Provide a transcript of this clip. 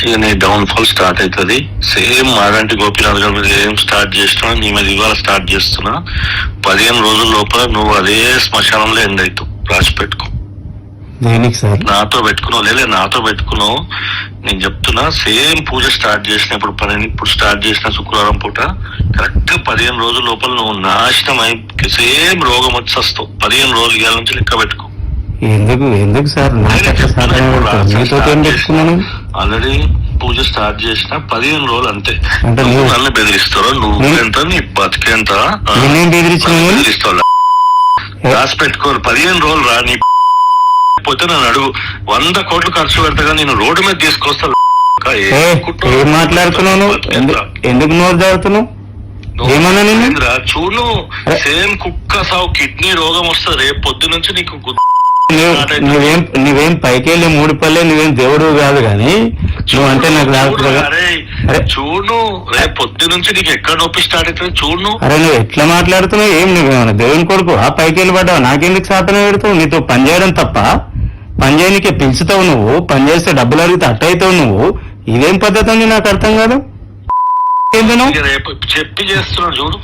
ఇక నీ down fall start అవుతుంది. సేమ్ మాగంటి గోపీనాథ్ గారి మీద ఏం స్టార్ట్ చేస్తున్నా నీ మీద ఇవాళ స్టార్ట్ చేస్తున్నా. 15 రోజుల లోపల నువ్వు అదే శ్మశానంలో ఎండ్ అవుతావు. రాసి పెట్టుకో. దేనికి సార్? నాతో పెట్టుకున్నావు లేదా నాతో పెట్టుకున్నావు. నేను చెప్తున్నా సేమ్ పూజ స్టార్ట్ చేసినప్పుడు ఇప్పుడు స్టార్ట్ చేసిన శుక్రవారం పూట కరెక్ట్ 15 రోజుల లోపల నువ్వు నాశనం అయి సేమ్ రోగం వచ్చి వస్తావు. 15 రోజులు ఇవాళ నుంచి లెక్క పెట్టుకో. ఎందుకు సార్? ఆల్రెడీ పూజ స్టార్ట్ చేసిన 15 రోజులు అంతే. అంటే నువ్వు నన్ను బెదిరిస్తావు. నువ్వు ఎంత నీ బతికేంత బెదిరిస్తావు. రాసి పెట్టుకోరు. 15 రోజులు రా. నీ పోతే నన్ను అడుగు. 100 కోట్లు ఖర్చు పెడతాగా నేను రోడ్డు మీద తీసుకొస్తా. ఏం మాట్లాడుతున్నావు? ఎందుకు నోరు జారుతున్నావు? చూడు సేమ్ కుక్క సావు కిడ్నీ రోగం వస్తుంది రేపు పొద్దు నుంచి నీకు. నువ్వేం పైకి వెళ్ళి 3 పల్లె నువ్వేం దేవుడు కాదు కానీ నువ్వు అంటే నాకు చూడు రేపు పొద్దు నుంచి నీకు ఎక్కడ నొప్పి స్టార్ట్ అవుతుంది చూడు. అరే నువ్వు ఎట్లా మాట్లాడుతున్నావు? ఏం నువ్వేమన్నా దేవుని కొడుకు ఆ పైకి వెళ్ళి పడ్డావు? నాకెందుకు శాతం పెడతావు? నీతో పని చేయడం తప్ప పని చేయనికే పిలుచుతావు. నువ్వు పని చేస్తే డబ్బులు అడిగితే అట్టయితావు. నువ్వు ఇదేం పద్ధతి అని నాకు అర్థం కాదు. రేపు చెప్పి చేస్తున్నాడు చూడు.